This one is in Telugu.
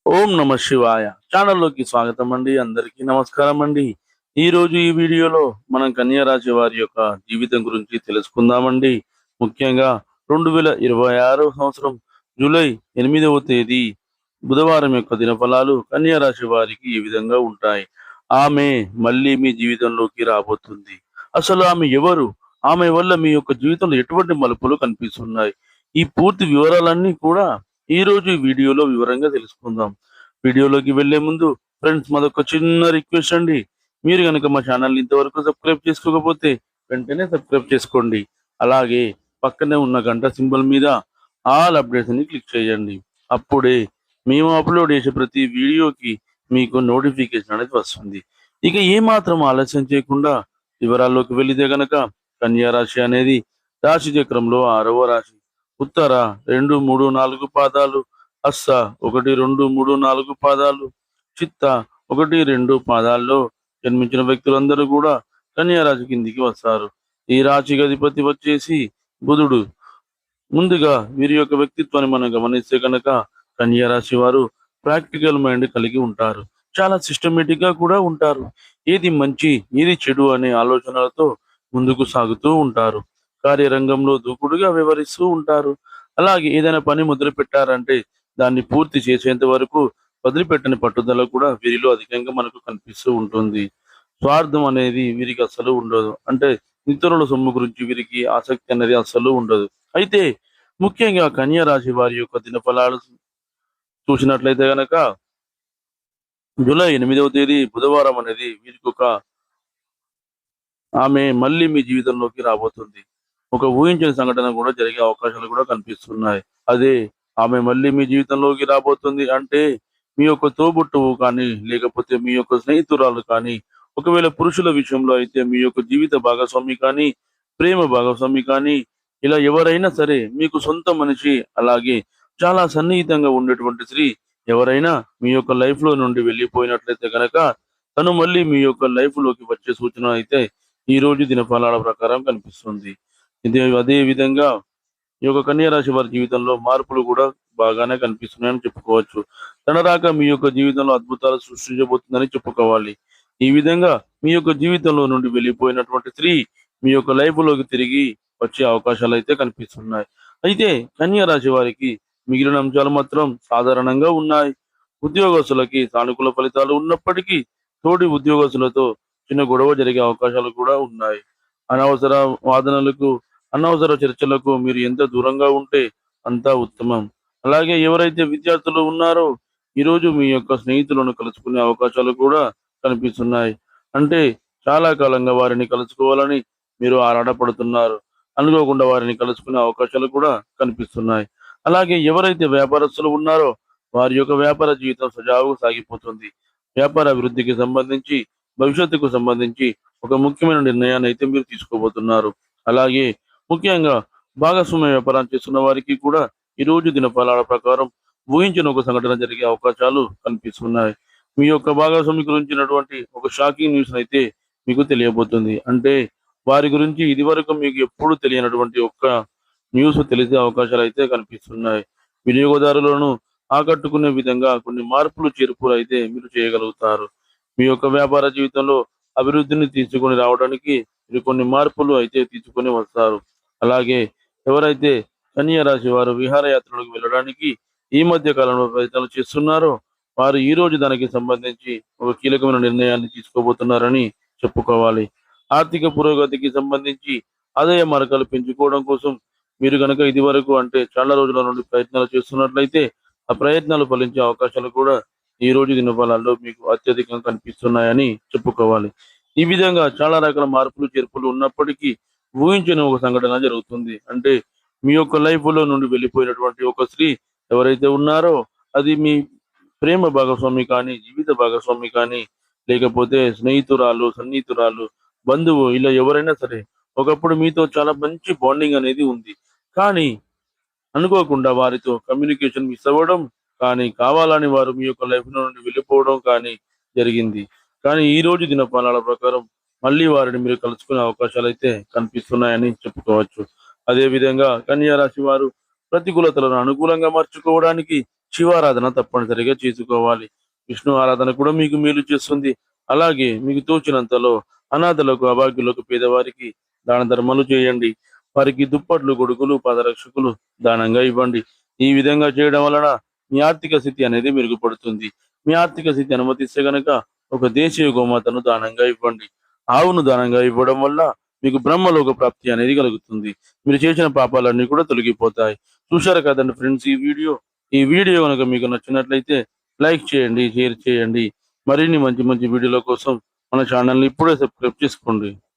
ఓం నమ శివాయ ఛానల్లోకి స్వాగతం అండి. అందరికీ నమస్కారం అండి. ఈ రోజు ఈ వీడియోలో మనం కన్యా రాశి వారి యొక్క జీవితం గురించి తెలుసుకుందామండి. ముఖ్యంగా 2026 సంవత్సరం జూలై 8వ తేదీ బుధవారం యొక్క దినఫలాలు కన్యా రాశి వారికి ఈ విధంగా ఉంటాయి. ఆమె మళ్ళీ మీ జీవితంలోకి రాబోతుంది. అసలు ఆమె ఎవరు? ఆమె వల్ల మీ యొక్క జీవితంలో ఎటువంటి మలుపులు కనిపిస్తున్నాయి? ఈ పూర్తి వివరాలన్నీ కూడా ఈ రోజు ఈ వీడియోలో వివరంగా తెలుసుకుందాం. వీడియోలోకి వెళ్లే ముందు ఫ్రెండ్స్ మాదొక చిన్న రిక్వెస్ట్ అండి. మీరు గనక మా ఛానల్ ఇంతవరకు సబ్స్క్రైబ్ చేసుకోకపోతే వెంటనే సబ్స్క్రైబ్ చేసుకోండి. అలాగే పక్కనే ఉన్న గంట సింబల్ మీద ఆల్ అప్డేట్స్ ని క్లిక్ చేయండి. అప్పుడే మేము అప్లోడ్ చేసే ప్రతి వీడియోకి మీకు నోటిఫికేషన్ అనేది వస్తుంది. ఇక ఏమాత్రం ఆలస్యం చేయకుండా వివరాల్లోకి వెళితే గనక కన్యా రాశి అనేది రాశి చక్రంలో 6వ రాశి. ఉత్తర 2, 3, 4 పాదాలు, హస్త 1, 2, 3, 4 పాదాలు, చిత్త 1, 2 పాదాల్లో జన్మించిన వ్యక్తులందరూ కూడా కన్యా రాశి కిందికి వస్తారు. ఈ రాశికి అధిపతి వచ్చేసి బుధుడు. ముందుగా వీరి యొక్క వ్యక్తిత్వాన్ని మనం గమనిస్తే కనుక కన్యా రాశి వారు ప్రాక్టికల్ మైండ్ కలిగి ఉంటారు. చాలా సిస్టమేటిక్ గా కూడా ఉంటారు. ఏది మంచి ఏది చెడు అనే ఆలోచనలతో ముందుకు సాగుతూ ఉంటారు. కార్యరంగంలో దూకుడుగా వ్యవహరిస్తూ ఉంటారు. అలాగే ఏదైనా పని మొదలు పెట్టారంటే దాన్ని పూర్తి చేసేంత వరకు వదిలిపెట్టని పట్టుదల కూడా వీరిలో అధికంగా మనకు కనిపిస్తూ ఉంటుంది. స్వార్థం అనేది వీరికి అస్సలు ఉండదు. అంటే ఇతరుల సొమ్ము గురించి వీరికి ఆసక్తి అనేది అస్సలు ఉండదు. అయితే ముఖ్యంగా కన్యా రాశి వారి యొక్క దినఫలాలు చూసినట్లయితే గనక జూలై 8వ తేదీ బుధవారం అనేది వీరికి ఆమె మళ్ళీ మీ జీవితంలోకి రాబోతుంది. ఒక ఊహించని సంఘటన కూడా జరిగే అవకాశాలు కూడా కనిపిస్తున్నాయి. అదే ఆమె మళ్ళీ మీ జీవితంలోకి రాబోతుంది అంటే మీ యొక్క తోబుట్టువు కానీ, లేకపోతే మీ యొక్క స్నేహితురాలు కానీ, ఒకవేళ పురుషుల విషయంలో అయితే మీ యొక్క జీవిత భాగస్వామి కానీ, ప్రేమ భాగస్వామి కానీ, ఇలా ఎవరైనా సరే మీకు సొంత మనిషి, అలాగే చాలా సన్నిహితంగా ఉండేటువంటి స్త్రీ ఎవరైనా మీ యొక్క లైఫ్‌లో నుండి వెళ్ళిపోయినట్లయితే గనక, తను మళ్ళీ మీ యొక్క లైఫ్‌లోకి వచ్చే సూచన అయితే ఈ రోజు దినఫలాల ప్రకారం కనిపిస్తుంది. అదే విధంగా ఈ యొక్క కన్యా రాశి వారి జీవితంలో మార్పులు కూడా బాగానే కనిపిస్తున్నాయని చెప్పుకోవచ్చు. తన రాక మీ యొక్క జీవితంలో అద్భుతాలు సృష్టించబోతుందని చెప్పుకోవాలి. ఈ విధంగా మీ యొక్క జీవితంలో నుండి వెళ్ళిపోయినటువంటి స్త్రీ మీ యొక్క లైఫ్‌లోకి తిరిగి వచ్చే అవకాశాలు అయితే కనిపిస్తున్నాయి. అయితే కన్యా రాశి వారికి మిగిలిన అంశాలు మాత్రం సాధారణంగా ఉన్నాయి. ఉద్యోగస్తులకి సానుకూల ఫలితాలు ఉన్నప్పటికీ తోటి ఉద్యోగస్తులతో చిన్న గొడవ జరిగే అవకాశాలు కూడా ఉన్నాయి. అనవసర వాదనలకు, అనవసర చర్చలకు మీరు ఎంత దూరంగా ఉంటే అంతా ఉత్తమం. అలాగే ఎవరైతే విద్యార్థులు ఉన్నారో ఈరోజు మీ యొక్క స్నేహితులను కలుసుకునే అవకాశాలు కూడా కనిపిస్తున్నాయి. అంటే చాలా కాలంగా వారిని కలుసుకోవాలని మీరు ఆరాటపడుతున్నారు. అనుకోకుండా వారిని కలుసుకునే అవకాశాలు కూడా కనిపిస్తున్నాయి. అలాగే ఎవరైతే వ్యాపారస్తులు ఉన్నారో వారి యొక్క వ్యాపార జీవితం సజావుగా సాగిపోతుంది. వ్యాపార అభివృద్ధికి సంబంధించి, భవిష్యత్తుకు సంబంధించి ఒక ముఖ్యమైన నిర్ణయాన్ని అయితే మీరు తీసుకోబోతున్నారు. అలాగే ముఖ్యంగా భాగస్వామ్య వ్యాపారం చేస్తున్న వారికి కూడా ఈ రోజు దినఫలాల ప్రకారం ఊహించిన ఒక సంఘటన జరిగే అవకాశాలు కనిపిస్తున్నాయి. మీ యొక్క భాగస్వామి గురించినటువంటి ఒక షాకింగ్ న్యూస్ అయితే మీకు తెలియబోతుంది. అంటే వారి గురించి ఇదివరకు మీకు ఎప్పుడు తెలియనటువంటి ఒక్క న్యూస్ తెలిసే అవకాశాలు అయితే కనిపిస్తున్నాయి. వినియోగదారులను ఆకట్టుకునే విధంగా కొన్ని మార్పులు, చేర్పులు అయితే మీరు చేయగలుగుతారు. మీ యొక్క వ్యాపార జీవితంలో అభివృద్ధిని తీసుకొని రావడానికి మీరు కొన్ని మార్పులు అయితే తీసుకొని వస్తారు. అలాగే ఎవరైతే కన్యా రాశి వారు విహారయాత్రలకు వెళ్ళడానికి ఈ మధ్య కాలంలో ప్రయత్నాలు చేస్తున్నారో వారు ఈ రోజు దానికి సంబంధించి ఒక కీలకమైన నిర్ణయాన్ని తీసుకోబోతున్నారని చెప్పుకోవాలి. ఆర్థిక పురోగతికి సంబంధించి ఆదాయ మార్గాలు పెంచుకోవడం కోసం మీరు గనక ఇదివరకు అంటే చాలా రోజుల నుండి ప్రయత్నాలు చేస్తున్నట్లయితే ఆ ప్రయత్నాలు ఫలించే అవకాశాలు కూడా ఈ రోజు దినఫలాల్లో మీకు అత్యధికంగా కనిపిస్తున్నాయని చెప్పుకోవాలి. ఈ విధంగా చాలా రకాల మార్పులు, చేర్పులు ఉన్నప్పటికీ ఊహించని ఒక సంఘటన జరుగుతుంది. అంటే మీ యొక్క లైఫ్‌లో నుండి వెళ్ళిపోయినటువంటి ఒక స్త్రీ ఎవరైతే ఉన్నారో అది మీ ప్రేమ భాగస్వామి కానీ, జీవిత భాగస్వామి కానీ, లేకపోతే స్నేహితురాలు, సన్నిహితురాలు, బంధువు ఇలా ఎవరైనా సరే ఒకప్పుడు మీతో చాలా మంచి బాండింగ్ అనేది ఉంది. కానీ అనుకోకుండా వారితో కమ్యూనికేషన్ మిస్ అవ్వడం కానీ, కావాలని వారు మీ యొక్క లైఫ్‌లో నుండి వెళ్ళిపోవడం కానీ జరిగింది. కానీ ఈ రోజు దినఫలాల ప్రకారం మళ్ళీ వారిని మీరు కలుసుకునే అవకాశాలైతే కనిపిస్తున్నాయని చెప్పుకోవచ్చు. అదే విధంగా కన్యా రాశి వారు ప్రతికూలతలను అనుకూలంగా మార్చుకోవడానికి శివారాధన తప్పనిసరిగా చేసుకోవాలి. విష్ణు ఆరాధన కూడా మీకు మేలు చేస్తుంది. అలాగే మీకు తోచినంతలో అనాథలకు, అభాగ్యులకు, పేదవారికి దాన ధర్మాలు చేయండి. వారికి దుప్పట్లు, గొడుగులు, పాదరక్షకులు దానంగా ఇవ్వండి. ఈ విధంగా చేయడం వలన మీ ఆర్థిక స్థితి అనేది మెరుగుపడుతుంది. మీ ఆర్థిక స్థితి అనుమతిస్తే గనక ఒక దేశీయ గోమాతను దానంగా ఇవ్వండి. ఆవును దానంగా ఇవ్వడం వల్ల మీకు బ్రహ్మలోక ప్రాప్తి అనేది కలుగుతుంది. మీరు చేసిన పాపాలన్నీ కూడా తొలగిపోతాయి. చూశారు కదండి ఫ్రెండ్స్ ఈ వీడియో కనుక మీకు నచ్చినట్లయితే లైక్ చేయండి, షేర్ చేయండి. మరిన్ని మంచి మంచి వీడియోల కోసం మన ఛానల్ని ఇప్పుడే సబ్స్క్రైబ్ చేసుకోండి.